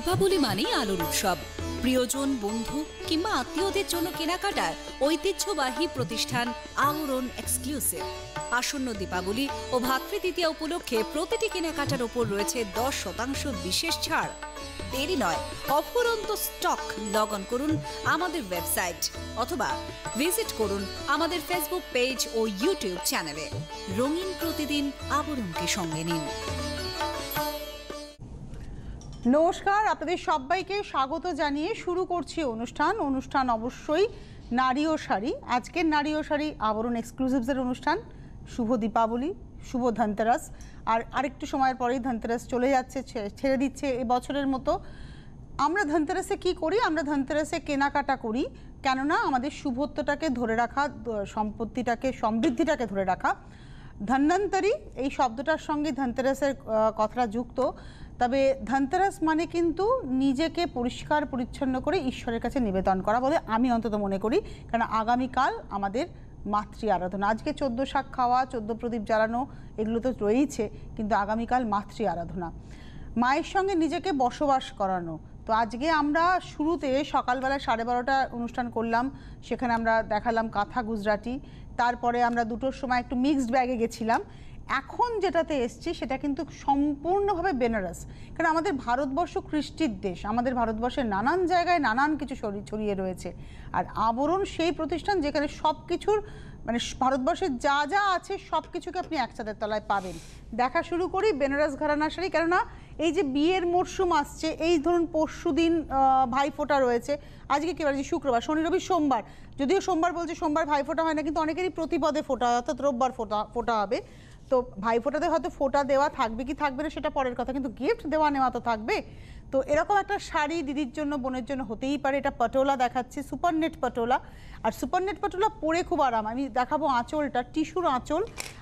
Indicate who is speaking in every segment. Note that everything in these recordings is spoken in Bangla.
Speaker 1: দীপাবলি মানেই আলোর উৎসব। প্রিয়জন, বন্ধু কিংবা আত্মীয়দের জন্য কেনাকাটার ঐতিহ্যবাহী প্রতিষ্ঠান আবরণ এক্সক্লুসিভ। আসন্ন দীপাবলি ও ভাতৃদ্বিতীয়া উপলক্ষে প্রতিটি কেনাকাটার ওপর রয়েছে 10% বিশেষ ছাড়। দেরি নয়, অফুরন্ত স্টক। লগ অন করুন আমাদের ওয়েবসাইট অথবা ভিজিট করুন আমাদের ফেসবুক পেজ ও ইউটিউব চ্যানেলে। রঙিন প্রতিদিন আবরণকে সঙ্গে নিন।
Speaker 2: নমস্কার, আপনাদের সবাইকে স্বাগত জানিয়ে শুরু করছি অনুষ্ঠান অবশ্যই নারী ও শাড়ি। আজকের নারী ও শাড়ি আবরণ এক্সক্লুসিভসের অনুষ্ঠান। শুভ দীপাবলি, শুভ ধনতেরাস। আর আরেকটু সময়ের পরেই ধনতেরাস চলে যাচ্ছে, ছেড়ে দিচ্ছে এ বছরের মতো। আমরা ধনতেরাসে কি করি? আমরা ধনতেরাসে কেনাকাটা করি, কেননা আমাদের শুভত্বটাকে ধরে রাখা, সম্পত্তিটাকে, সমৃদ্ধিটাকে ধরে রাখা। ধন্বন্তরী এই শব্দটার সঙ্গে ধনতেরাসের কথাটা যুক্ত। তবে ধনতেরাস মানে কিন্তু নিজেকে পরিষ্কার পরিচ্ছন্ন করে ঈশ্বরের কাছে নিবেদন করা বলে আমি অন্তত মনে করি। কারণ আগামীকাল আমাদের মাতৃ আরাধনা। আজকে 14 শাক খাওয়া, 14 প্রদীপ জ্বালানো এগুলো তো রয়েইছে, কিন্তু আগামীকাল মাতৃ আরাধনা, মায়ের সঙ্গে নিজেকে বসবাস করানো। তো আজকে আমরা শুরুতে সকালবেলা 12:30 অনুষ্ঠান করলাম, সেখানে আমরা দেখালাম কাঁথা গুজরাটি। তারপরে আমরা 2টোর সময় একটু মিক্সড ব্যাগে গেছিলাম। এখন যেটাতে এসছি সেটা কিন্তু সম্পূর্ণভাবে বেনারস। কারণ আমাদের ভারতবর্ষ কৃষ্টির দেশ, আমাদের ভারতবর্ষের নানান জায়গায় নানান কিছু ছড়িয়ে রয়েছে। আর আবরণ সেই প্রতিষ্ঠান যেখানে সব কিছুর মানে ভারতবর্ষের যা যা আছে সব কিছুকে আপনি এক ছাদের তলায় পাবেন। দেখা শুরু করি বেনারস ঘরানা শাড়ি। কেননা এই যে বিয়ের মরশুম আসছে, এই ধরুন পরশু দিন ভাইফোঁটা রয়েছে। আজকে কি বার? শুক্রবার, শনি রবি সোমবার। যদিও সোমবার বলছে, সোমবার ভাইফোঁটা হয় না, কিন্তু অনেকেরই প্রতিপদে ফোঁটা হয়, অর্থাৎ রোববার ফোঁটা হবে। তো ভাইফোঁটাতে হয়তো ফোঁটা দেওয়া থাকবে কি থাকবে না সেটা পরের কথা, কিন্তু গিফট দেওয়া নেওয়া তো থাকবে। তো এরকম একটা শাড়ি দিদির জন্য, বোনের জন্য হতেই পারে। এটা পটোলা দেখাচ্ছি, সুপার নেট পটোলা। আর সুপার নেট পটোলা পরে খুব আরাম। আমি দেখাবো আঁচলটা, টিস্যুর আঁচল,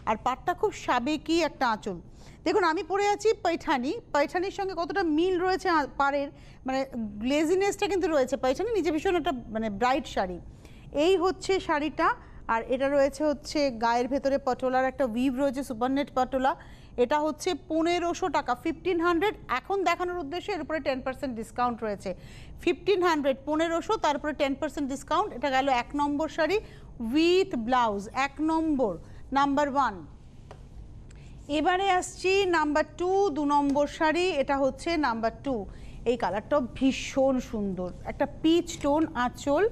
Speaker 2: আর পাটটা খুব সাবেকি একটা আঁচল। দেখুন আমি পরে আছি পৈঠানি। পৈঠানির সঙ্গে কতটা মিল রয়েছে পাড়ের, মানে গ্লেজিনেসটা কিন্তু রয়েছে। পৈঠানি নিজে ভীষণ একটা মানে ব্রাইট শাড়ি। এই হচ্ছে শাড়িটা। আর এটা রয়েছে হচ্ছে গায়ের ভেতরে পটোলার একটা উইভ রয়েছে, সুপার নেট পটোলা। এটা হচ্ছে 1500 টাকা, 1500 এখন দেখানোর উদ্দেশ্যে। এর উপরে 10% ডিসকাউন্ট রয়েছে। 1500, 1500, তারপরে 10% ডিসকাউন্ট। এটা গেল 1 নম্বর শাড়ি উইথ ব্লাউজ, 1 নম্বর, নাম্বার 1। এবারে আসছি নাম্বার 2, 2 নম্বর শাড়ি। এটা হচ্ছে নাম্বার 2। এই কালারটাও ভীষণ সুন্দর, একটা পিচ টোন আঁচল,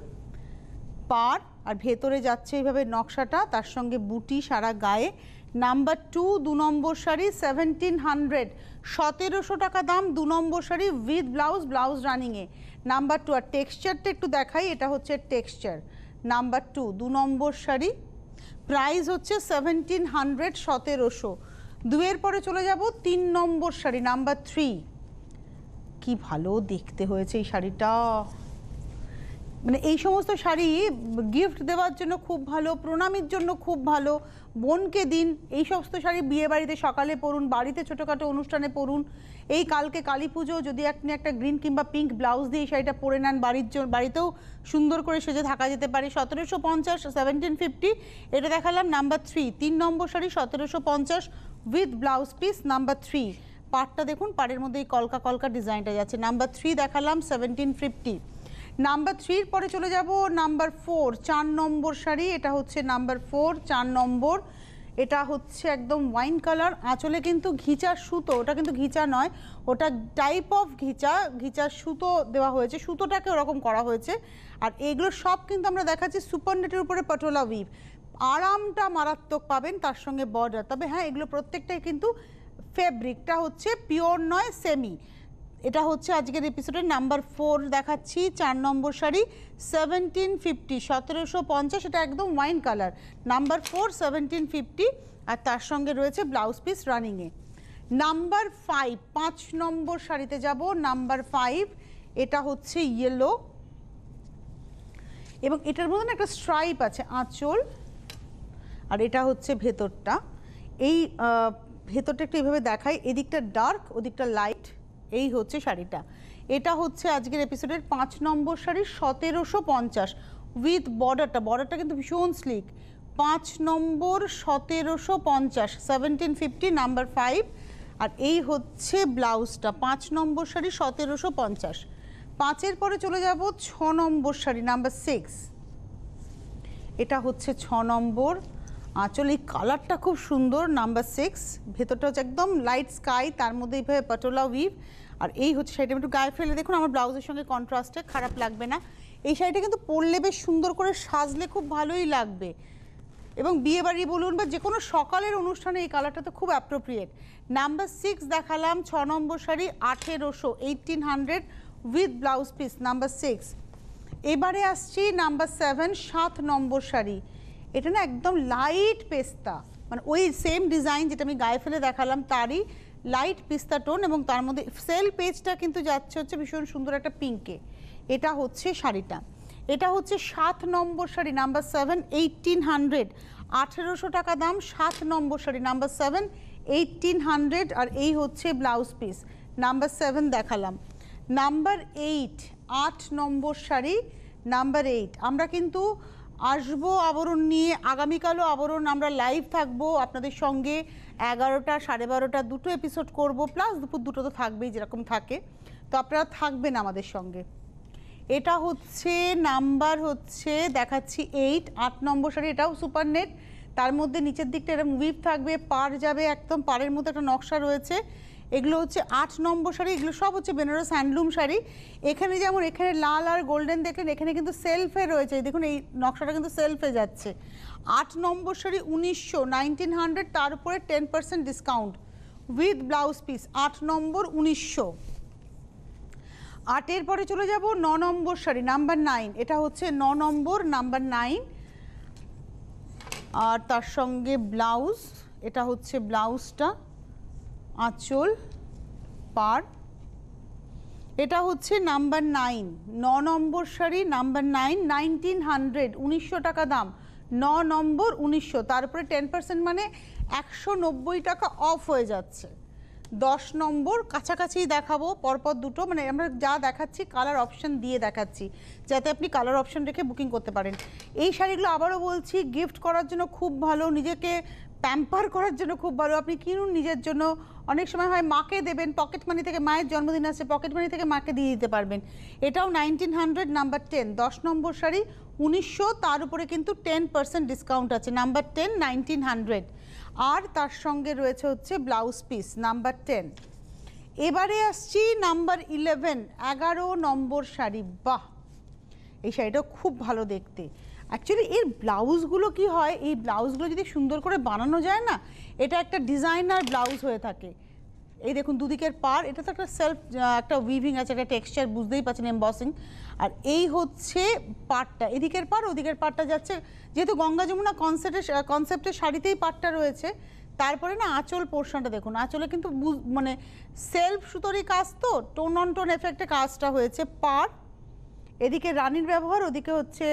Speaker 2: পাড়, আর ভেতরে যাচ্ছে এইভাবে নকশাটা, তার সঙ্গে বুটি সারা গায়ে। নাম্বার 2, 2 নম্বর শাড়ি 1700, 1700 টাকা দাম। 2 নম্বর শাড়ি উইথ ব্লাউজ, ব্লাউজ রানিংয়ে। নাম্বার 2। আর টেক্সচারটা একটু দেখাই, এটা হচ্ছে টেক্সচার। নাম্বার 2, 2 নম্বর শাড়ি, প্রাইস হচ্ছে 1700, 1700। 2-এর পরে চলে যাব 3 নম্বর শাড়ি, নাম্বার 3। কি ভালো দেখতে হয়েছে এই শাড়িটা। মানে এই সমস্ত শাড়ি গিফট দেওয়ার জন্য খুব ভালো, প্রণামীর জন্য খুব ভালো, বোনকে দিন। এই সমস্ত শাড়ি বিয়ে বাড়িতে সকালে পরুন, বাড়িতে ছোটোখাটো অনুষ্ঠানে পরুন। এই কালকে কালী পুজো, যদি আপনি একটা গ্রিন কিংবা পিঙ্ক ব্লাউজ দিয়ে এই শাড়িটা পরে নেন, বাড়িতেও সুন্দর করে সেজে থাকা যেতে পারে। 1750, 1750। এটা দেখালাম number 3, 3 number sari 1750 with blouse piece, number 3। পাড়টা দেখুন, পাড়ের মধ্যে এই কলকা কলকা ডিজাইনটা যাচ্ছে। নাম্বার 3 দেখালাম 1750। নাম্বার 3-র পরে চলে যাব নাম্বার 4, 4 নম্বর শাড়ি। এটা হচ্ছে নাম্বার 4, 4 নম্বর। এটা হচ্ছে একদম ওয়াইন কালার, আঁচলে কিন্তু ঘিচার সুতো, ওটা কিন্তু ঘিচা নয়, ওটা টাইপ অফ ঘিচার সুতো দেওয়া হয়েছে, সুতোটাকে ওরকম করা হয়েছে। আর এগুলো সব কিন্তু আমরা দেখাচ্ছি সুপার নেটের উপরে পটোলা উইভ। আরামটা মারাত্মক পাবেন, তার সঙ্গে বর্ডার। তবে হ্যাঁ, এগুলো প্রত্যেকটাই কিন্তু ফেব্রিকটা হচ্ছে পিওর নয়, সেমি। এটা হচ্ছে আজকের এপিসোডের নাম্বার 4 দেখাচ্ছি, 4 নম্বর শাড়ি 1750, 1750। এটা একদম ওয়াইন কালার। নাম্বার 4, 1750। আর তার সঙ্গে রয়েছে ব্লাউজ পিস রানিংয়ে। নাম্বার 5, 5 নম্বর শাড়িতে যাব। নাম্বার 5, এটা হচ্ছে ইয়েলো, এবং এটার মধ্যে একটা স্ট্রাইপ আছে আঁচল, আর এটা হচ্ছে ভেতরটা। এই ভেতরটা একটু এইভাবে দেখাই, এদিকটা ডার্ক, ওদিকটা লাইট। এই হচ্ছে শাড়িটা। এটা হচ্ছে আজকের এপিসোডের 5 নম্বর শাড়ি 1750 উইথ বর্ডারটা কিন্তু ভীষণ স্লিক। 5 নম্বর 1750, 1750, নাম্বার 5। আর এই হচ্ছে ব্লাউজটা 5 নম্বর শাড়ি 1750। 5-এর পরে চলে যাব 6 নম্বর শাড়ি নাম্বার 6। এটা হচ্ছে 6 নম্বর আঁচল, এই কালারটা খুব সুন্দর নাম্বার 6। ভেতরটা হচ্ছে একদম লাইট স্কাই, তার মধ্যে এইভাবে পাটোলা উইভ। আর এই হচ্ছে শাড়িটা একটু গায়ে ফেলে দেখুন, আমার ব্লাউজের সঙ্গে কন্ট্রাস্টে খারাপ লাগবে না। এই শাড়িটা কিন্তু পরলে বেশ সুন্দর করে সাজলে খুব ভালোই লাগবে, এবং বিয়েবাড়ি বলুন বা যে কোনো সকালের অনুষ্ঠানে এই কালারটা তো খুব অ্যাপ্রোপ্রিয়েট। নাম্বার 6 দেখালাম, 6 নম্বর শাড়ি 1800, 1800 উইথ ব্লাউজ পিস নাম্বার 6। এবারে আসছি নাম্বার 7, 7 নম্বর শাড়ি। এটা না একদম লাইট পেস্তা, মানে ওই সেম ডিজাইন যেটা আমি গায়ে ফেলে দেখালাম তারই লাইট পিস্তা টোন, এবং তার মধ্যে সেল পেজটা কিন্তু যাচ্ছে হচ্ছে ভীষণ সুন্দর একটা পিঙ্কে। এটা হচ্ছে শাড়িটা, এটা হচ্ছে 7 নম্বর শাড়ি নাম্বার 7, 1800, 1800 টাকা দাম। 7 নম্বর শাড়ি নাম্বার 7, 1800। আর এই হচ্ছে ব্লাউজ পিস নাম্বার 7 দেখালাম। নাম্বার 8, 8 নম্বর শাড়ি নাম্বার 8। আমরা কিন্তু আসবো আবরণ নিয়ে, আগামীকালও আবরণ আমরা লাইভ থাকবো আপনাদের সঙ্গে 11টা 12:30 দুটো এপিসোড করব, প্লাস দুপুর দুটো তো থাকবেই যেরকম থাকে, তো আপনারা থাকবেন আমাদের সঙ্গে। এটা হচ্ছে নাম্বার হচ্ছে দেখাচ্ছি 8, 8 নম্বর শাড়ি। এটাও সুপার নেট, তার মধ্যে নিচের দিকটা এরকম উইভ থাকবে, পাড় যাবে একদম, পাড়ের মধ্যে একটা নকশা রয়েছে। এগুলো হচ্ছে 8 নম্বর শাড়ি, এগুলো সব হচ্ছে বেনারস হ্যান্ডলুম শাড়ি। এখানে যেমন এখানে লাল আর গোল্ডেন দেখলেন, এখানে কিন্তু সেলফে রয়েছে, দেখুন এই নকশাটা কিন্তু সেলফে যাচ্ছে। 8 নম্বর শাড়ি 1900, 1900, তার উপরে 10% ডিসকাউন্ট উইথ ব্লাউজ পিস। 8 নম্বর 1900। 8-এর পরে চলে যাব 9 নম্বর শাড়ি নাম্বার 9। এটা হচ্ছে 9 নম্বর নাম্বার 9, আর তার সঙ্গে ব্লাউজ। এটা হচ্ছে ব্লাউজটা, আঁচল, পাড়। এটা হচ্ছে নাম্বার 9, 9 নম্বর শাড়ি নাম্বার 9, 1900, 1900 টাকা দাম। 9 নম্বর 1900, তারপরে 10% মানে 190 টাকা অফ হয়ে যাচ্ছে। 10 নম্বর কাছাকাছি দেখাবো পরপর দুটো, মানে আমরা যা দেখাচ্ছি কালার অপশন দিয়ে দেখাচ্ছি, যাতে আপনি কালার অপশন রেখে বুকিং করতে পারেন। এই শাড়িগুলো আবারও বলছি গিফট করার জন্য খুব ভালো, নিজেকে প্যাম্পার করার জন্য খুব ভালো। আপনি কিনুন নিজের জন্য, অনেক সময় হয় মাকে দেবেন, পকেট মানি থেকে, মায়ের জন্মদিন আছে পকেট মানি থেকে মাকে দিয়ে দিতে পারবেন। এটাও 1900 নাম্বার 10। 10 নম্বর শাড়ি 1900, তার উপরে কিন্তু 10% ডিসকাউন্ট আছে নাম্বার 10, 1900। আর তার সঙ্গে রয়েছে হচ্ছে ব্লাউজ পিস নাম্বার 10। এবারে আসছি নাম্বার 11, 11 নম্বর শাড়ি। বাহ, এই শাড়িটা খুব ভালো দেখতে। অ্যাকচুয়ালি এর ব্লাউজগুলো কি হয়, এই ব্লাউজগুলো যদি সুন্দর করে বানানো যায় না, এটা একটা ডিজাইনার ব্লাউজ হয়ে থাকে। এই দেখুন দুদিকের পাড়, এটা তো একটা সেলফ একটা উইভিং আছে, একটা টেক্সচার বুঝতেই পারছেন, এমবসিং। আর এই হচ্ছে পাড়টা, এদিকের পাড় ওদিকের পাড়টা যাচ্ছে, যেহেতু গঙ্গা যমুনা কনসেপ্টের শাড়িতেই পাড়টা রয়েছে। তারপরে না আঁচল পোর্শনটা দেখুন, আঁচলে কিন্তু মানে সেলফ সুতোরই কাজ, তো টোন অন টোন এফেক্টে কাজটা হয়েছে। পাড়, এদিকে রানীর ব্যবহার, ওদিকে হচ্ছে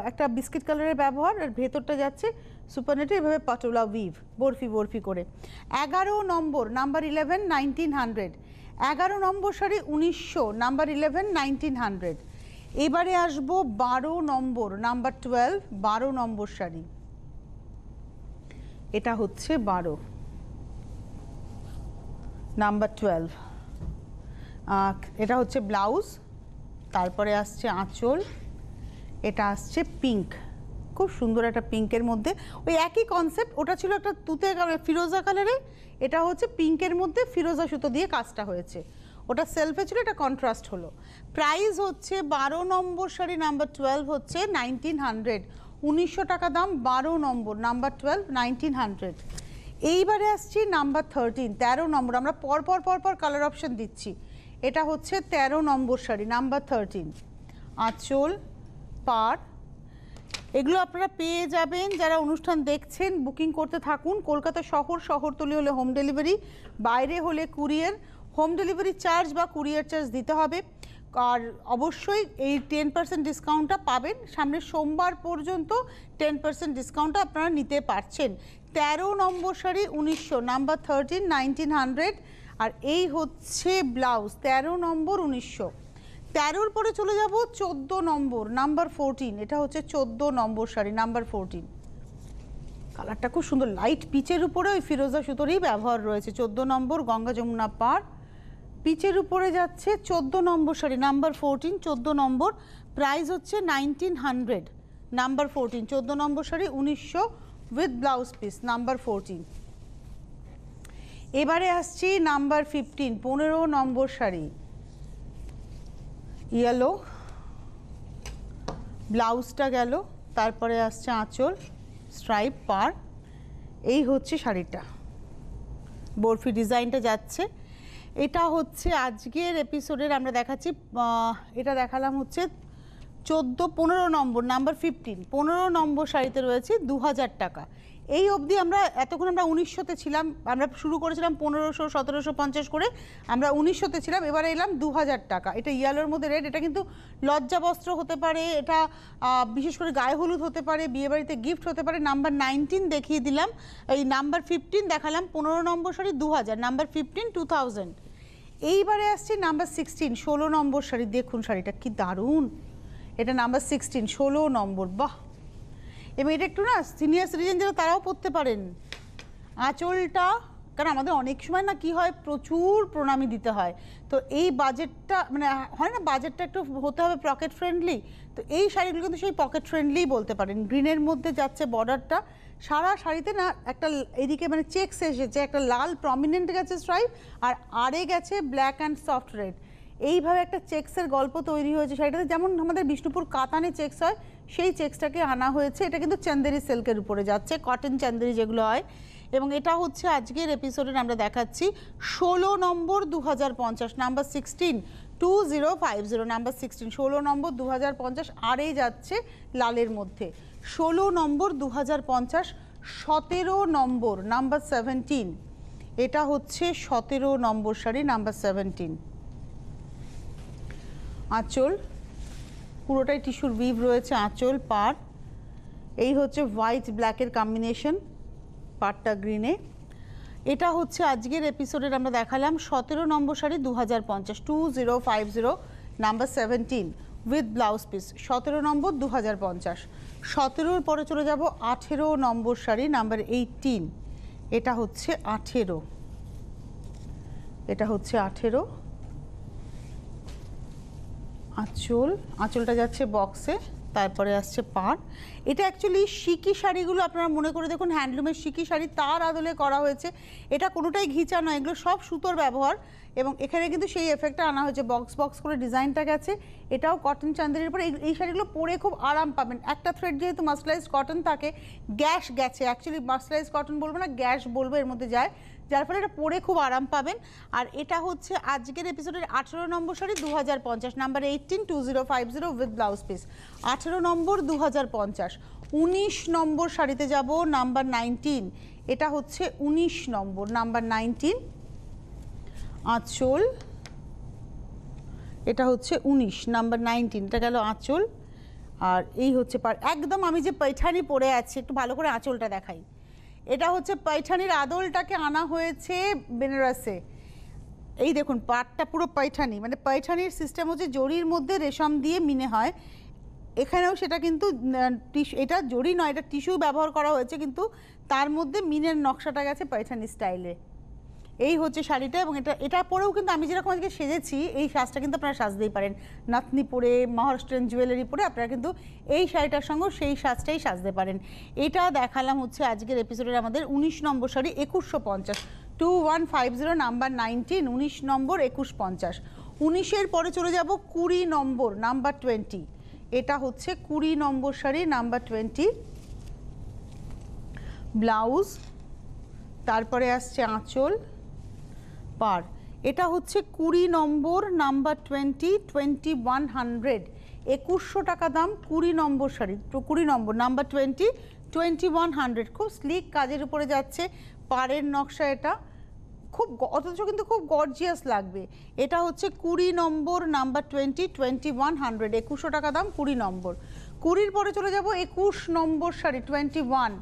Speaker 2: একটা বিস্কিট কালারের ব্যবহার, আর ভেতরটা যাচ্ছে সুপারনেটে এভাবে পাটোলা উইভ বরফি বরফি করে। 11 নম্বর নাম্বার 11, 1900। 11 নম্বর শাড়ি 1900, নাম্বার 11, 1900। এবারে আসবো 12 নম্বর নাম্বার 12, 12 নম্বর শাড়ি। এটা হচ্ছে 12 নাম্বার 12। এটা হচ্ছে ব্লাউজ, তারপরে আসছে আঁচল। এটা আসছে পিঙ্ক, খুব সুন্দর একটা পিঙ্কের মধ্যে, ওই একই কনসেপ্ট, ওটা ছিল একটা তুতে ফিরোজা কালারে, এটা হচ্ছে পিঙ্কের মধ্যে ফিরোজা সুতো দিয়ে কাজটা হয়েছে। ওটা সেলফে ছিল, এটা কন্ট্রাস্ট হলো। প্রাইস হচ্ছে 12 নম্বর শাড়ি নাম্বার 12 হচ্ছে 1900, 1900 টাকা দাম। 12 নম্বর নাম্বার 12, 1900। এইবারে আসছি নাম্বার 13, 13 নম্বর। আমরা পরপর কালার অপশন দিচ্ছি। এটা হচ্ছে 13 নম্বর শাড়ি নাম্বার 13। আঁচল, পাড়, এগুলো আপনারা পেয়ে যাবেন। যারা অনুষ্ঠান দেখছেন বুকিং করতে থাকুন। কলকাতা শহরতলি হলে হোম ডেলিভারি, বাইরে হলে কুরিয়ার। হোম ডেলিভারি চার্জ বা কুরিয়ার চার্জ দিতে হবে। আর অবশ্যই এই 10% ডিসকাউন্টটা পাবেন। সামনের সোমবার পর্যন্ত 10% ডিসকাউন্টটা আপনারা নিতে পারছেন। 13 নম্বর শাড়ি 1900, নাম্বার 13, 1900। আর এই হচ্ছে ব্লাউজ 13 নম্বর 1900। 13-র পরে চলে যাব 14 নম্বর নাম্বার 14। এটা হচ্ছে 14 নম্বর শাড়ি নাম্বার 14। কালারটা খুব সুন্দর, লাইট পিচের উপরে ওই ফিরোজা সুতোরই ব্যবহার রয়েছে। 14 নম্বর গঙ্গা যমুনা পার, পিচের উপরে যাচ্ছে। 14 নম্বর শাড়ি নাম্বার 14, 14 নম্বর, প্রাইস হচ্ছে 1900। Number 14, 14 number sari 1900 with blouse piece, number 14। এবারে আসছি নাম্বার 15, 15 নম্বর শাড়ি, ইয়েলো, ব্লাউজটা গেল, তারপরে আসছে আঁচল, স্ট্রাইপ পার। এই হচ্ছে শাড়িটা, বরফি ডিজাইনটা যাচ্ছে। এটা হচ্ছে আজকের এপিসোডের আমরা দেখাচ্ছি, এটা দেখালাম হচ্ছে 15 নম্বর, নাম্বার 15, 15 নম্বর শাড়িতে রয়েছে 2000 টাকা। এই অবধি আমরা এতক্ষণ আমরা 1900-তে ছিলাম, আমরা শুরু করেছিলাম 1500 1750 করে, আমরা 1900-তে ছিলাম, এবারে এলাম 2000 টাকা। এটা ইয়ালোর মধ্যে রেড, এটা কিন্তু লজ্জা বস্ত্র হতে পারে, এটা বিশেষ করে গায়ে হলুদ হতে পারে, বিয়েবাড়িতে গিফট হতে পারে। নাম্বার 19 দেখিয়ে দিলাম, এই নাম্বার 15 দেখালাম, 15 নম্বর শাড়ি 2000, নাম্বার 15 2000। এইবারে আসছে নাম্বার 16, 16 নম্বর শাড়ি। দেখুন শাড়িটা কি দারুণ, এটা নাম্বার 16, 16 নম্বর, বাহ। এবং এটা একটু না সিনিয়র সিটিজেন যারা তারাও পরতে পারেন। আঁচলটা, কারণ আমাদের অনেক সময় না কি হয়, প্রচুর প্রণামী দিতে হয়, তো এই বাজেটটা মানে হয় না, বাজেটটা একটু হতে হবে পকেট ফ্রেন্ডলি, তো এই শাড়িগুলো কিন্তু সেই পকেট ফ্রেন্ডলি বলতে পারেন। গ্রিনের মধ্যে যাচ্ছে বর্ডারটা, সারা শাড়িতে না একটা এদিকে মানে চেকস এসেছে, একটা লাল প্রমিনেন্ট গেছে স্ট্রাইপ, আর আরে গেছে ব্ল্যাক অ্যান্ড সফট রেড। এইভাবে একটা চেক্সের গল্প তৈরি হয়েছে শাড়িটাতে, যেমন আমাদের বিষ্ণুপুর কাতানে চেক্স হয় সেই চেক্সটাকে আনা হয়েছে। এটা কিন্তু চান্দেরি সিল্কের উপরে যাচ্ছে, কটন চান্দেরি যেগুলো হয়। এবং এটা হচ্ছে আজকের এপিসোডে আমরা দেখাচ্ছি 16 নম্বর 2050, নাম্বার 16 2050, নাম্বার 16, 16 নম্বর 2050, আরে যাচ্ছে লালের মধ্যে। 16 নম্বর 2050, 17 নম্বর নাম্বার 17, এটা হচ্ছে 17 নম্বর শাড়ি, নাম্বার 17। আঁচল পুরোটাই টিস্যুর উইভ রয়েছে, আঁচল পার। এই হচ্ছে হোয়াইট ব্ল্যাকের কম্বিনেশন, পাটটা গ্রিনে। এটা হচ্ছে আজকের এপিসোডের আমরা দেখালাম 17 নম্বর শাড়ি 2050, 2050, নাম্বার 17 উইথ ব্লাউজ পিস, 17 নম্বর 2050। 17-র পরে চলে যাব 18 নম্বর শাড়ি, নাম্বার 18, এটা হচ্ছে 18, এটা হচ্ছে 18। আঁচল, আঁচলটা যাচ্ছে বক্সে, তারপরে আসছে পাড়। এটা অ্যাকচুয়ালি সিকি শাড়িগুলো আপনারা মনে করে দেখুন, হ্যান্ডলুমের সিকি শাড়ি তার আদলে করা হয়েছে। এটা কোনোটাই ঘিচা নয়, এগুলো সব সুতোর ব্যবহার, এবং এখানে কিন্তু সেই এফেক্টটা আনা হয়েছে, বক্স বক্স করে ডিজাইনটা গেছে। এটাও কটন চান্দেরির উপর। এই শাড়িগুলো পরে খুব আরাম পাবেন। একটা থ্রেড যেহেতু মাসলাইজ কটন থাকে, গ্যাস গেছে, অ্যাকচুয়ালি মাসলাইজ কটন বলবো না, গ্যাস বলবো, এর মধ্যে যায়, যার ফলে এটা পরে খুব আরাম পাবেন। আর এটা হচ্ছে আজকের এপিসোডের 18 নম্বর শাড়ি 2050, নাম্বার 18 2050 উইথ ব্লাউজ পিস, 18 নম্বর 2050। 19 নম্বর শাড়িতে যাব, নাম্বার 19, এটা হচ্ছে 19 নম্বর, নাম্বার 19। আঁচল, এটা হচ্ছে 19, নাম্বার 19, এটা গেল আঁচল। আর এই হচ্ছে একদম আমি যে पैठानी পরে আছি, একটু ভালো করে আঁচলটা দেখাই। এটা হচ্ছে पैठाনির আদলটাকে আনা হয়েছে বেনারসে। এই দেখুন পাটটা পুরো पैठानी, মানে पैठाনির সিস্টেম হচ্ছে জরির মধ্যে রেশম দিয়ে মিনে হয়। এখানেও সেটা কিন্তু এটা জরি নয়, এটা টিস্যু ব্যবহার করা হয়েছে, কিন্তু তার মধ্যে মিনের নকশাটা গেছে पैठाনি স্টাইলে। এই হচ্ছে শাড়িটা, এবং এটা পরেও কিন্তু আমি যেরকম আজকে সেজেছি, এই সাজটা কিন্তু আপনারা সাজতেই পারেন। নাতনি পরে, মহারাষ্ট্রিয়ান জুয়েলারি পরে আপনারা কিন্তু এই শাড়িটার সঙ্গেও সেই সাজটাই সাজতে পারেন। এটা দেখালাম হচ্ছে আজকের এপিসোডের আমাদের 19 নম্বর শাড়ি 2150, 2150, নাম্বার 19, 19 নম্বর 2150। 19-এর পরে চলে যাব 20 নম্বর, নাম্বার 20, এটা হচ্ছে 20 নম্বর শাড়ি, নাম্বার 20। ব্লাউজ, তারপরে আসছে আঁচল, পার। এটা হচ্ছে 20 নম্বর, নাম্বার 20, 2100, 2100 টাকা দাম। 20 নম্বর শাড়ি, 20 নম্বর, নাম্বার 20, 2100। খুব স্লিক কাজের উপরে যাচ্ছে, পাড়ের নকশা, এটা খুব অথচ কিন্তু খুব গর্জিয়াস লাগবে। এটা হচ্ছে 20 নম্বর, নাম্বার 20, 2100, 2100 টাকা দাম, 20 নম্বর। 20-র পরে চলে যাব 21 নম্বর শাড়ি, 21।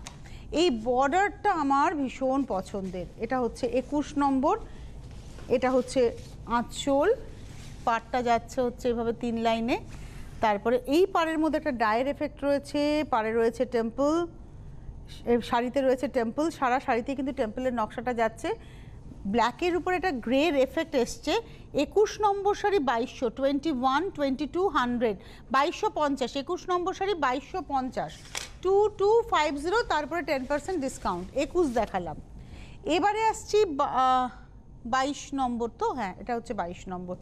Speaker 2: এই বর্ডারটা আমার ভীষণ পছন্দের। এটা হচ্ছে 21 নম্বর, এটা হচ্ছে আঁচল, পাড়টা যাচ্ছে হচ্ছে এভাবে 3 লাইনে। তারপরে এই পাড়ের মধ্যে একটা ডায়ের এফেক্ট রয়েছে, পাড়ে রয়েছে টেম্পল, এর শাড়িতে রয়েছে টেম্পল, সারা শাড়িতে কিন্তু টেম্পলের নকশাটা যাচ্ছে। ব্ল্যাকের উপরে একটা গ্রের এফেক্ট এসছে। 21 নম্বর শাড়ি 2200, 21, 22, 100, 2250, 21 নম্বর শাড়ি 2250, 2250, তারপরে 10% ডিসকাউন্ট। 21 দেখালাম। এবারে আসছি 22 নম্বর, তো হ্যাঁ এটা হচ্ছে 22 নম্বর,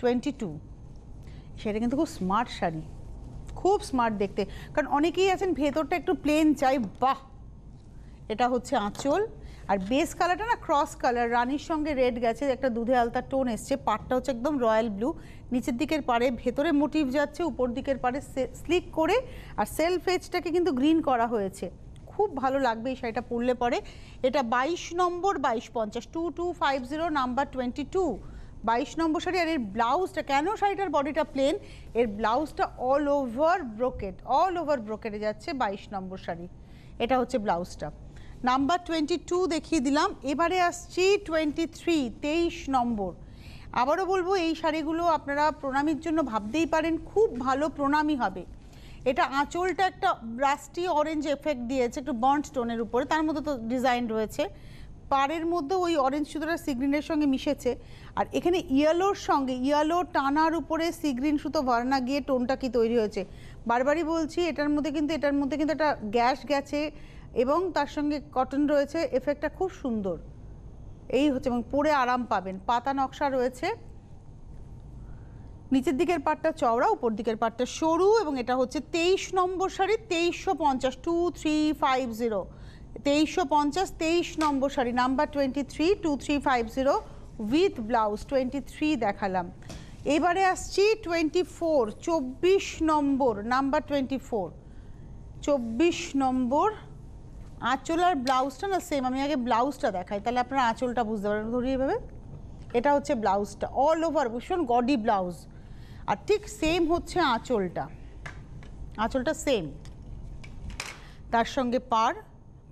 Speaker 2: 22। সেটা কিন্তু খুব স্মার্ট শাড়ি, খুব স্মার্ট দেখতে, কারণ অনেকেই আছেন ভেতরটা একটু প্লেন চাই। বাহ, এটা হচ্ছে আঁচল, আর বেস কালারটা না ক্রস কালার, রানীর সঙ্গে রেড গেছে, একটা দুধে আলতা টোন এসছে। পাড়টা হচ্ছে একদম রয়্যাল ব্লু, নিচের দিকের পাড়ে ভেতরে মোটিভ যাচ্ছে, উপর দিকের পাড়ে স্লিক করে, আর সেলফ এজটাকে কিন্তু গ্রিন করা হয়েছে। খুব ভালো লাগবে এই শাড়িটা পরলে পরে। এটা 22 নম্বর, 2250, 2250, নাম্বার 22, 22 নম্বর শাড়ি। আর এর ব্লাউজটা, কেন শাড়িটার বডিটা প্লেন, এর ব্লাউজটা অল ওভার ব্রোকেটে যাচ্ছে। 22 নম্বর শাড়ি, এটা হচ্ছে ব্লাউজটা। নাম্বার 22 দেখিয়ে দিলাম। এবারে আসছি 23, 23 নম্বর। আবারও বলবো এই শাড়িগুলো আপনারা প্রণামীর জন্য ভাবতেই পারেন, খুব ভালো প্রণামী হবে। এটা আঁচলটা একটা রাস্টি অরেঞ্জ এফেক্ট দিয়েছে, একটু বার্ন্ট টোনের উপরে, তার মধ্যে তো ডিজাইন রয়েছে। পাড়ের মধ্যে ওই অরেঞ্জ সুতোটা সিগ্রিনের সঙ্গে মিশেছে, আর এখানে ইয়েলোর সঙ্গে ইয়েলো টানার উপরে সিগ্রিন সুতো ভার্না গিয়ে টোনটা কি তৈরি হয়েছে। বারবারই বলছি এটার মধ্যে কিন্তু একটা গ্যাস গেছে এবং তার সঙ্গে কটন রয়েছে, এফেক্টটা খুব সুন্দর। এই হচ্ছে, এবং পরে আরাম পাবেন। পাতা নকশা রয়েছে, নিচের দিকের পাটটা চওড়া, উপর দিকের পাটটা সরু, এবং এটা হচ্ছে 23 নম্বর শাড়ি, 2350, 2350, 2350, 23 নম্বর শাড়ি, নাম্বার 23, 2350 উইথ ব্লাউজ। 23 দেখালাম। এবারে আসছি 24, 24 নম্বর, নাম্বার 24, 24 নম্বর। আঁচল আর ব্লাউজটা না সেম, আমি আগে ব্লাউজটা দেখাই, তাহলে আপনারা আঁচলটা বুঝতে পারবেন। ধরি এভাবে, এটা হচ্ছে ব্লাউজটা, অল ওভার ভীষণ গডি ব্লাউজ, আর ঠিক সেম হচ্ছে আঁচলটা সেম। তার সঙ্গে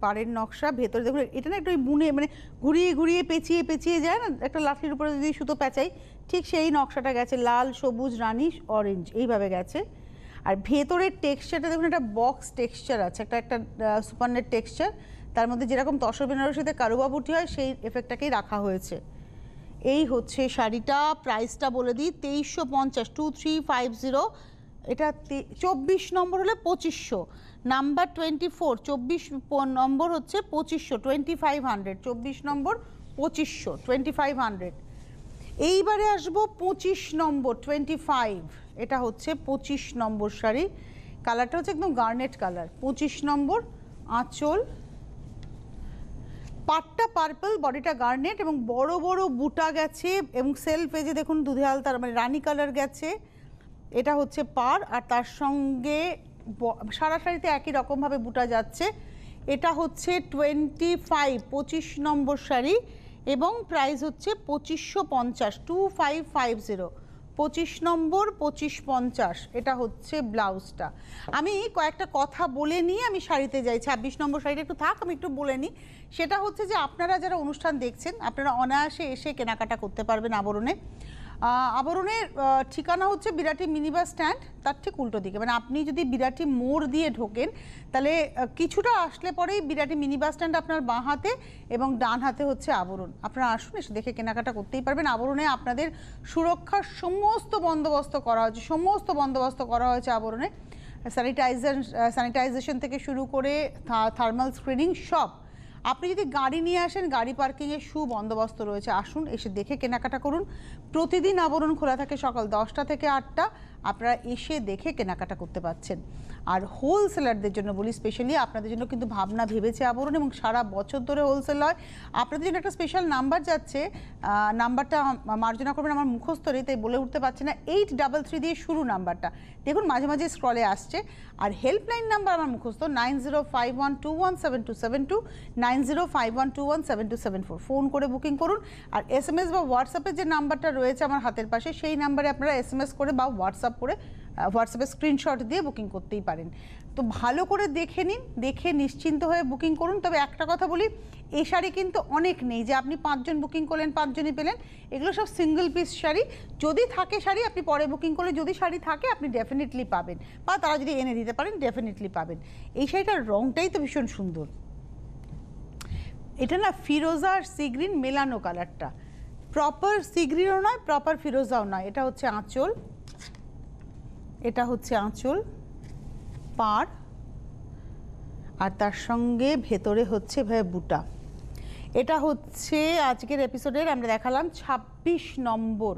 Speaker 2: পাড়ের নকশা, ভেতরে দেখুন এটা না একটু বুনে, মানে ঘুরিয়ে ঘুরিয়ে পেঁচিয়ে যায় না, একটা লাঠির উপরে যদি সুতো পেঁচাই, ঠিক সেই নকশাটা গেছে, লাল, সবুজ, রানী, অরেঞ্জ, এইভাবে গেছে। আর ভেতরের টেক্সচারটা দেখুন, একটা বক্স টেক্সচার আছে, একটা সুপারনেট টেক্সচার, তার মধ্যে যেরকম তসর বেনারসিতে কারুবা বুটি হয় সেই এফেক্টটাকেই রাখা হয়েছে। এই হচ্ছে শাড়িটা। প্রাইসটা বলে দিই, 2350, 2350। এটা 24 নম্বর হলে 2500, নাম্বার 24, 24 নম্বর হচ্ছে 2500, 2500, 24 নম্বর 2500, 2500। এইবারে আসবো 25 নম্বর, 25। এটা হচ্ছে 25 নম্বর শাড়ি, কালারটা হচ্ছে একদম গার্নেট কালার। 25 নম্বর, আঁচল, পাটটা পার্পল, বডিটা গার্নেট, এবং বড় বড় বুটা গেছে, এবং সেলফ এজে দেখুন দুধে আলতার মানে রানী কালার গেছে। এটা হচ্ছে পার, আর তার সঙ্গে সারা শাড়িতে একই রকমভাবে বুটা যাচ্ছে। এটা হচ্ছে 25 নম্বর শাড়ি, এবং প্রাইস হচ্ছে 2550, 2550, 25 নম্বর, 2550। এটা হচ্ছে ব্লাউজটা। আমি কয়েকটা কথা বলে নিয়ে আমি শাড়িতে যাই। 26 নম্বর শাড়িটা একটু থাক, আমি একটু বলে নিই। সেটা হচ্ছে যে আপনারা যারা অনুষ্ঠান দেখছেন, আপনারা অনায়াসে এসে কেনাকাটা করতে পারবেন আবরণে। আবরণের ঠিকানা হচ্ছে বিরাটি মিনি বাস স্ট্যান্ড, তার ঠিক উল্টো দিকে। মানে আপনি যদি বিরাটি মোড় দিয়ে ঢোকেন, তাহলে কিছুটা আসলে পরেই বিরাটি মিনি বাস স্ট্যান্ড আপনার বাঁ হাতে, এবং ডান হাতে হচ্ছে আবরণ। আপনারা আসুন, এসে দেখে কেনাকাটা করতেই পারবেন। আবরণে আপনাদের সুরক্ষার সমস্ত বন্দোবস্ত করা হয়েছে আবরণে। স্যানিটাইজেশন থেকে শুরু করে থার্মাল স্ক্রিনিং সব। আপনি যদি গাড়ি নিয়ে আসেন, গাড়ি পার্কিংয়ের সুবন্দোবস্ত রয়েছে। আসুন, এসে দেখে কেনাকাটা করুন। প্রতিদিন আবরণ খোলা থাকে সকাল 10টা থেকে 8টা, আপনারা এসে দেখে কেনাকাটা করতে পারছেন। আর হোলসেলারদের জন্য বলি, স্পেশালি আপনাদের জন্য কিন্তু ভাবনা ভেবেছে আবরণ, এবং সারা বছর ধরে হোলসেল হয়। আপনাদের জন্য একটা স্পেশাল নাম্বার যাচ্ছে, নাম্বারটা মার্জনা করবেন, আমার মুখস্থ নেই তাই বলে উঠতে পারছি না। 833 দিয়ে শুরু নাম্বারটা, দেখুন মাঝে মাঝে স্ক্রলে আসছে। আর হেল্পলাইন নাম্বার আমার মুখস্থ, 9051217272, 9051217274। ফোন করে বুকিং করুন। আর SMS বা হোয়াটসঅ্যাপের যে নাম্বারটা রয়েছে আমার হাতের পাশে, সেই নাম্বারে আপনারা SMS করে বা হোয়াটসঅ্যাপ করে হোয়াটসঅ্যাপে স্ক্রিনশট দিয়ে বুকিং করতেই পারেন। তো ভালো করে দেখে নিন, দেখে নিশ্চিন্ত হয়ে বুকিং করুন। তবে একটা কথা বলি, এই শাড়ি কিন্তু অনেক নেই যে আপনি 5 জন বুকিং করলেন 5 জনই পেলেন, এগুলো সব সিঙ্গেল পিস শাড়ি। যদি থাকে শাড়ি আপনি পরে বুকিং করলে যদি শাড়ি থাকে আপনি ডেফিনেটলি পাবেন, বা তারা যদি এনে দিতে পারেন ডেফিনেটলি পাবেন। এই শাড়িটার রঙটাই তো ভীষণ সুন্দর, এটা না ফিরোজা আর সি গ্রিন মেলানো কালারটা, প্রপার সি গ্রিনও নয় প্রপার ফিরোজাও নয়। এটা হচ্ছে আঁচল, এটা হচ্ছে আঁচল পাড়, আর তার সঙ্গে ভেতরে হচ্ছে ভাই বুটা। এটা হচ্ছে আজকের এপিসোডের আমরা দেখালাম 26 নম্বর।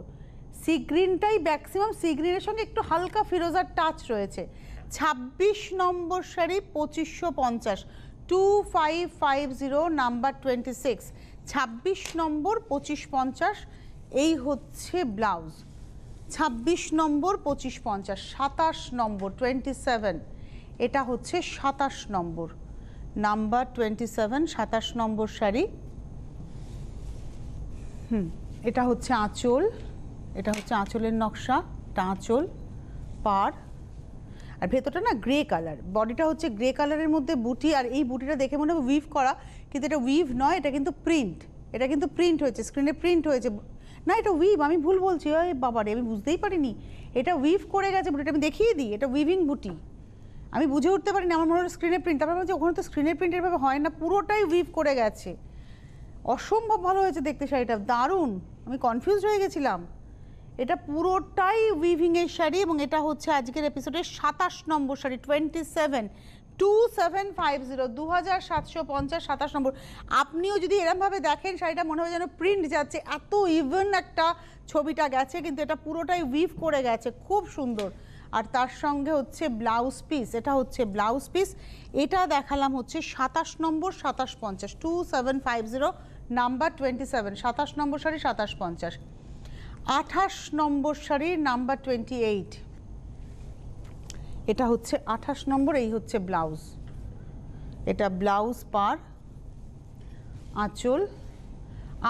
Speaker 2: সি গ্রিনটাই ম্যাক্সিমাম, সি গ্রিনের সঙ্গে একটু হালকা ফিরোজার টাচ রয়েছে। 26 নম্বর শাড়ি 2550, 2550 নাম্বার 26, 26 নম্বর 2550। এই হচ্ছে ব্লাউজ, 26 নম্বর 2550, 27 নম্বর 27, এটা হচ্ছে 27 নম্বর নাম্বার 27, 27 নম্বর শাড়ি। এটা হচ্ছে আঁচল, এটা হচ্ছে আঁচলের নকশা, এটা আঁচল পাড়, আর ভেতরটা না গ্রে কালার, বডিটা হচ্ছে গ্রে কালারের মধ্যে বুটি। আর এই বুটিটা দেখে মনে হবে উইভ করা, কিন্তু এটা উইভ নয়, এটা কিন্তু প্রিন্ট, এটা কিন্তু প্রিন্ট হয়েছে, স্ক্রিনে প্রিন্ট হয়েছে না, এটা উইভ। আমি ভুল বলছি, ওই বাবারে আমি বুঝতেই পারিনি, এটা উইভ করে গেছে বুটিটা। আমি দেখিয়ে দিই, এটা উইভিং বুটি, আমি বুঝে উঠতে পারিনি, আমার মনে হয় স্ক্রিনে প্রিন্ট। তারপর বলছি ওখানে তো স্ক্রিনের প্রিন্টের ভাবে হয় না, পুরোটাই উইভ করে গেছে। অসম্ভব ভালো হয়েছে দেখতে শাড়িটা, দারুণ, আমি কনফিউজড হয়ে গেছিলাম। এটা পুরোটাই উইভিংয়ের শাড়ি, এবং এটা হচ্ছে আজকের এপিসোডের 27 নম্বর শাড়ি, 27, 2750, 2750, 27 নম্বর। আপনিও যদি এরমভাবে দেখেন শাড়িটা মনে হয় যেন প্রিন্ট যাচ্ছে, এত ইভেন একটা ছবিটা গেছে, কিন্তু এটা পুরোটাই উইভ করে গেছে, খুব সুন্দর। আর তার সঙ্গে হচ্ছে ব্লাউজ পিস, এটা হচ্ছে ব্লাউজ পিস। এটা দেখালাম হচ্ছে 27 নম্বর 2750, 2750 নাম্বার 27, 27 নম্বর শাড়ি 2750। 28 নম্বর শাড়ি নাম্বার 28, এটা হচ্ছে 28 নম্বর। এই হচ্ছে ব্লাউজ, এটা ব্লাউজ পাড় আঁচল।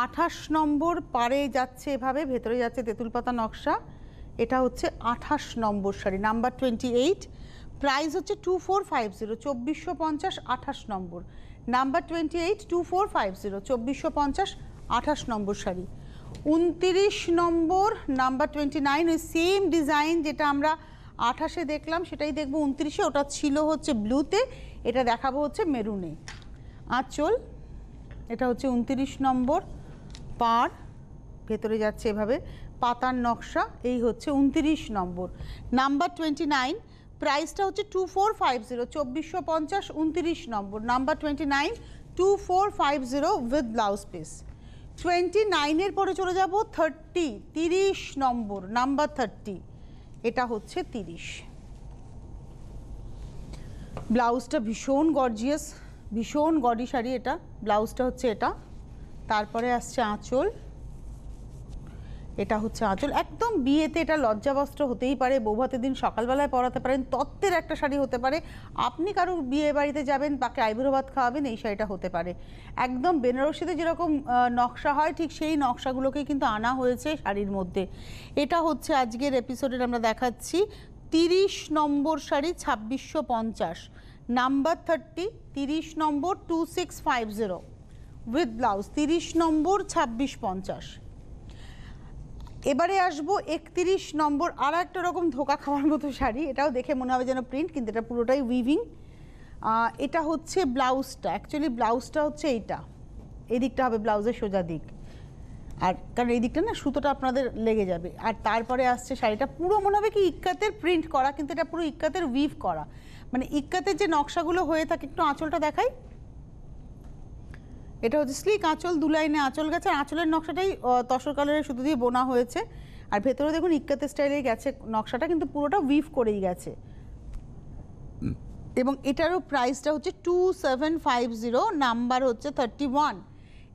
Speaker 2: 28 নম্বর পাড়ে যাচ্ছে এভাবে, ভেতরে যাচ্ছে তেঁতুল পাতা নকশা। এটা হচ্ছে 28 নম্বর শাড়ি নাম্বার 28, প্রাইস হচ্ছে 2450, 2450, 28 নম্বর নাম্বার 28, 2450, 2450, 28 নম্বর শাড়ি। 29 নম্বর নাম্বার 29, ওই সেম ডিজাইন যেটা আমরা 28-এ দেখলাম সেটাই দেখবো 29-এ, ওটা ছিল হচ্ছে ব্লুতে, এটা দেখাবো হচ্ছে মেরুনে। আঁচল, এটা হচ্ছে 29 নম্বর পাড়, ভেতরে যাচ্ছে এভাবে পাতার নকশা। এই হচ্ছে 29 নম্বর নাম্বার 29, প্রাইসটা হচ্ছে 2450, 2450, 29 নম্বর নাম্বার 29, 2450 উইথ ব্লাউজ পিস। 29-এর পরে চলে যাব 30 নম্বর নাম্বার 30, এটা হচ্ছে 30। ব্লাউজটা ভীষণ গর্জিয়াস, ভীষণ গডি শাড়ি, এটা ব্লাউজটা হচ্ছে এটা। তারপরে আসছে আঁচল, এটা হচ্ছে আঁচল। একদম বিয়েতে এটা লজ্জাবস্ত্র হতেই পারে, বৌভাতের দিন সকালবেলায় পরাতে পারেন, তত্ত্বের একটা শাড়ি হতে পারে। আপনি কারো বিয়ে বাড়িতে যাবেন, তাকে আইবুড়ো ভাত খাওয়াবেন, এই শাড়িটা হতে পারে। একদম বেনারসিতে যেরকম নকশা হয় ঠিক সেই নকশাগুলোকেই কিন্তু আনা হয়েছে শাড়ির মধ্যে। এটা হচ্ছে আজকের এপিসোডের আমরা দেখাচ্ছি 30 নম্বর শাড়ি 2650 নাম্বার 30, 30 নম্বর 2650 উইথ ব্লাউজ, 30 নম্বর 2650। এবারে আসবো 31 নম্বর, আর একটা রকম ধোকা খাওয়ার মতো শাড়ি, এটাও দেখে মনে হবে যেন প্রিন্ট, কিন্তু এটা পুরোটাই উইভিং। এটা হচ্ছে ব্লাউজটা, অ্যাকচুয়ালি ব্লাউজটা হচ্ছে এইটা, এই দিকটা হবে ব্লাউজের সোজা দিক, আর কারণ এই দিকটা না সুতোটা আপনাদের লেগে যাবে। আর তারপরে আসছে শাড়িটা পুরো মনে হবে কি ইক্কাতের প্রিন্ট করা, কিন্তু এটা পুরো ইক্কাতের উইভ করা, মানে ইক্কাতের যে নকশাগুলো হয়ে থাকে। একটু আঁচলটা দেখাই, এটা হচ্ছে স্লিক আঁচল, 2 লাইনে আঁচল গেছে, আঁচলের নকশাটাই তসর কালারের সুতো দিয়ে বোনা হয়েছে। আর ভেতরে দেখুন ইক্কাতের স্টাইলে গেছে নকশাটা, কিন্তু পুরোটা উইভ করেই গেছে। এবং এটারও প্রাইসটা হচ্ছে 2750, নাম্বার হচ্ছে 31।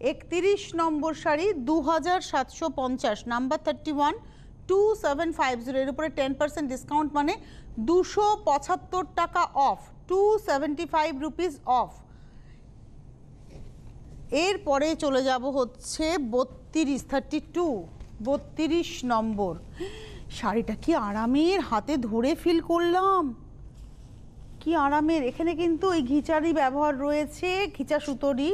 Speaker 2: 31 নম্বর শাড়ি 2750 নাম্বার 31, 2750, এর উপরে 10% ডিসকাউন্ট, মানে 275 টাকা অফ, 275 রুপিস অফ। এরপরে চলে যাব হচ্ছে 32 নম্বর। শাড়িটা কি আরামের, হাতে ধরে ফিল করলাম কি আরামের। এখানে কিন্তু এই ঘিচারই ব্যবহার রয়েছে, ঘিচা সুতোরই,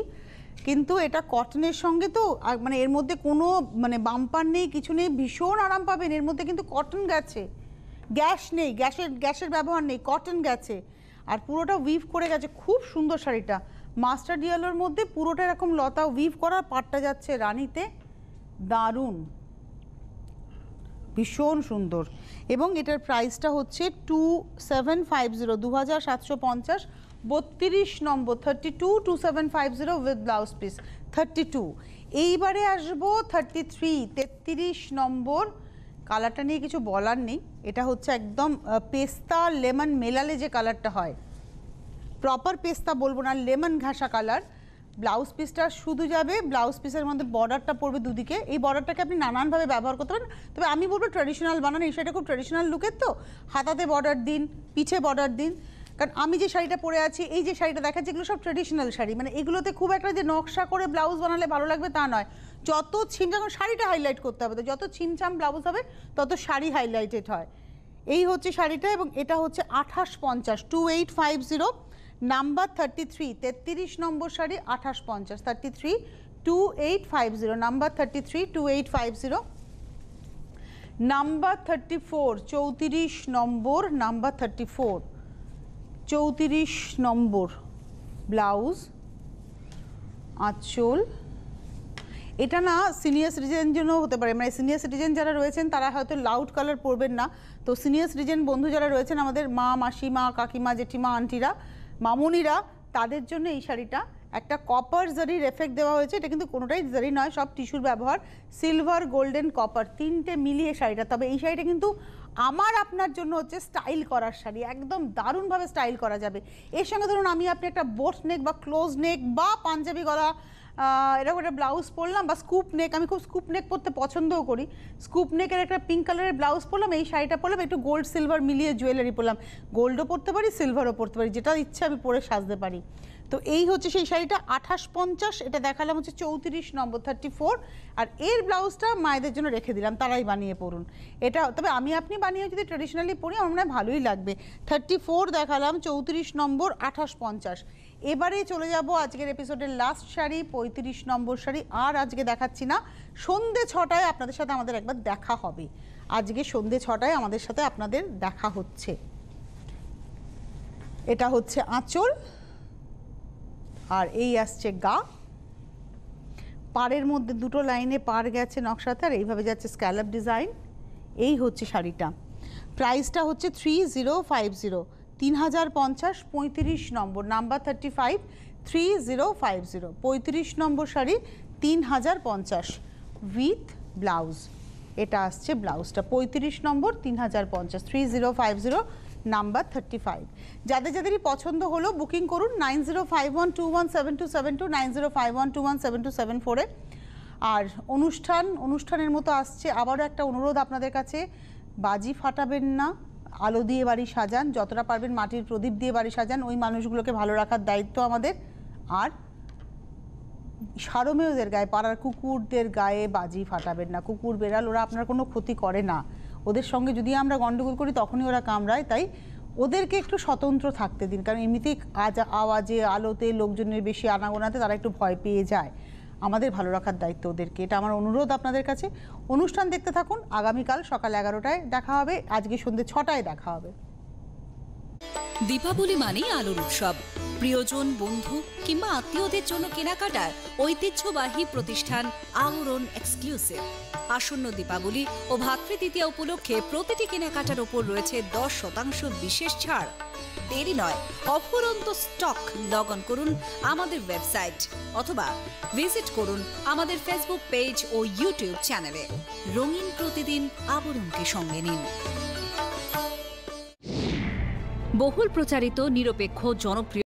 Speaker 2: কিন্তু এটা কটনের সঙ্গে তো মানে এর মধ্যে কোনো মানে বাম্পার নেই, কিছু নেই, ভীষণ আরাম পাবেন। এর মধ্যে কিন্তু কটন গেছে, গ্যাস নেই, গ্যাসের ব্যবহার নেই, কটন গেছে, আর পুরোটা উইভ করে গেছে। খুব সুন্দর শাড়িটা, মাস্টার্ড ইয়েলোর মধ্যে পুরোটা এরকম লতা উইভ করা, পাটটা যাচ্ছে রানীতে, দারুণ, ভীষণ সুন্দর। এবং এটার প্রাইসটা হচ্ছে 2750, 2750, 32 নম্বর, 32, 2750 উইথ ব্লাউজ পিস, 32। এইবারে আসবো 33, 33 নম্বর। কালারটা নিয়ে কিছু বলার নেই, এটা হচ্ছে একদম পেস্তা লেমন মেলালে যে কালারটা হয়, প্রপার পেস্তা বলবো না, লেমন ঘাসা কালার। ব্লাউজ পিসটা শুধু যাবে, ব্লাউজ পিসের মধ্যে বর্ডারটা পড়বে দুদিকে। এই বর্ডারটাকে আপনি নানানভাবে ব্যবহার করতে পারেন, তবে আমি বলবো ট্র্যাডিশনাল বানান। এই শাড়িটা খুব ট্র্যাডিশনাল লুকের, তো হাতাতে বর্ডার দিন, পিছে বর্ডার দিন। কারণ আমি যে শাড়িটা পরে আছি, এই যে শাড়িটা দেখাচ্ছি, এগুলো সব ট্র্যাডিশনাল শাড়ি, মানে এগুলোতে খুব একটা যে নকশা করে ব্লাউজ বানালে ভালো লাগবে তা নয়। যত ছিমছাম, শাড়িটা হাইলাইট করতে হবে, তো যত ছিমছাম ব্লাউজ হবে তত শাড়ি হাইলাইটেড হয়। এই হচ্ছে শাড়িটা, এবং এটা হচ্ছে 2850, 2850, নাম্বার 33, 33 নম্বর শাড়ি, 2850, 33, 2850, নাম্বার 33, 2850। নাম্বার 34, 34 নম্বর, নাম্বার 34, 34 নম্বর, ব্লাউজ, আঁচল। এটা না সিনিয়র সিটিজেন জন্য হতে পারে, মানে সিনিয়র সিটিজেন যারা রয়েছেন তারা হয়তো লাউড কালার পরবেন না, তো সিনিয়র সিটিজেন বন্ধু যারা রয়েছেন, আমাদের মা, মাসিমা, কাকিমা, জেঠিমা, আন্টিরা, মামুনিরা, তাদের জন্য এই শাড়িটা একটা কপার জারির এফেক্ট দেওয়া হয়েছে। এটা কিন্তু কোনোটাই জারি নয়, সব টিস্যুর ব্যবহার, সিলভার, গোল্ডেন, কপার, তিনটে মিলিয়ে শাড়িটা। তবে এই শাড়িটা কিন্তু আমার আপনার জন্য হচ্ছে স্টাইল করার শাড়ি, একদম দারুণভাবে স্টাইল করা যাবে। এর সঙ্গে ধরুন আপনি একটা বোট নেক বা ক্লোজ নেক বা পাঞ্জাবি গলা এরকম একটা ব্লাউজ পরলাম, বা স্কুপ নেক, আমি খুব স্কুপ নেক পরতে পছন্দও করি, স্কুপ নেকের একটা পিঙ্ক কালারের ব্লাউজ পরলাম, এই শাড়িটা পরলাম, একটু গোল্ড সিলভার মিলিয়ে জুয়েলারি পরলাম, গোল্ডও পরতে পারি, সিলভারও পরতে পারি, যেটা ইচ্ছে আমি পরে সাজতে পারি। তো এই হচ্ছে সেই শাড়িটা, 2850। এটা দেখালাম হচ্ছে 34 নম্বর, 34। আর এর ব্লাউজটা মায়েদের জন্য রেখে দিলাম, তারাই বানিয়ে পরুন এটা। তবে আমি আপনি বানিয়ে যদি ট্রেডিশনালি পরি আমার মনে হয় ভালোই লাগবে। 34 দেখালাম, 34 নম্বর, 2850। এবারে চলে যাব আজকের এপিসোডের লাস্ট শাড়ি, 35 নম্বর শাড়ি। আর আজকে দেখাচ্ছি না, সন্ধ্যে 6টায় আপনাদের সাথে আমাদের একবার দেখা হবে। আজকে সন্ধ্যে 6টায় আমাদের সাথে আপনাদের দেখা হচ্ছে। এটা হচ্ছে আঁচল, আর এই আসছে গা, পাড়ের মধ্যে দুটো লাইনে পাড় গেছে নকশাতে, আর এইভাবে যাচ্ছে স্ক্যালপ ডিজাইন। এই হচ্ছে শাড়িটা, প্রাইসটা হচ্ছে 3050, 3050, 35 নম্বর, নাম্বার 35, 3050, 35 নম্বর শাড়ি, 3050 উইথ ব্লাউজ। এটা আসছে ব্লাউজটা, 35 নম্বর, 3050, 3050, নাম্বার 35। যাদের যাদেরই পছন্দ হলো বুকিং করুন 9051217272, 9051217274-এ। আর অনুষ্ঠানের মতো আসছে আবারও একটা অনুরোধ আপনাদের কাছে, বাজি ফাটাবেন না, আলো দিয়ে বাড়ি সাজান, যতটা পারবেন মাটির প্রদীপ দিয়ে বাড়ি সাজান, ওই মানুষগুলোকে ভালো রাখার দায়িত্ব আমাদের। আর সারমেয়দের গায়ে, পাড়ার কুকুরদের গায়ে বাজি ফাটাবেন না, কুকুর বেড়াল ওরা আপনার কোনো ক্ষতি করে না, ওদের সঙ্গে যদি আমরা গন্ডগোল করি তখনই ওরা কামড়ায়, তাই ওদেরকে একটু স্বতন্ত্র থাকতে দিন, কারণ এমনিতেই আওয়াজে, আলোতে, লোকজনের বেশি আনাগোনাতে তারা একটু ভয় পেয়ে যায়, আমাদের ভালো রাখার দায়িত্ব ওদেরকে, এটা আমার অনুরোধ আপনাদের কাছে। অনুষ্ঠান দেখতে থাকুন, আগামীকাল সকাল 11টায় দেখা হবে, আজকে সন্ধ্যে 6টায় দেখা হবে।
Speaker 1: দীপাবলি মানেই আলোর উৎসব। প্রিয়জন, বন্ধু কিংবা আত্মীয়দের জন্য কেনাকাটার ঐতিহ্যবাহী প্রতিষ্ঠান আলোড়ন এক্সক্লুসিভ। আসন্ন দীপাবলি ও ভাতৃতৃতীয়া উপলক্ষে প্রতিটি কেনাকাটার ওপর রয়েছে 10% বিশেষ ছাড়। দেরি নয়, অফুরন্ত স্টক। লগ অন করুন আমাদের ওয়েবসাইট অথবা ভিজিট করুন আমাদের ফেসবুক পেজ ও ইউটিউব চ্যানেলে। রঙিন প্রতিদিন আবরণকে সঙ্গে নিন। বহুল প্রচারিত, নিরপেক্ষ, জনপ্রিয়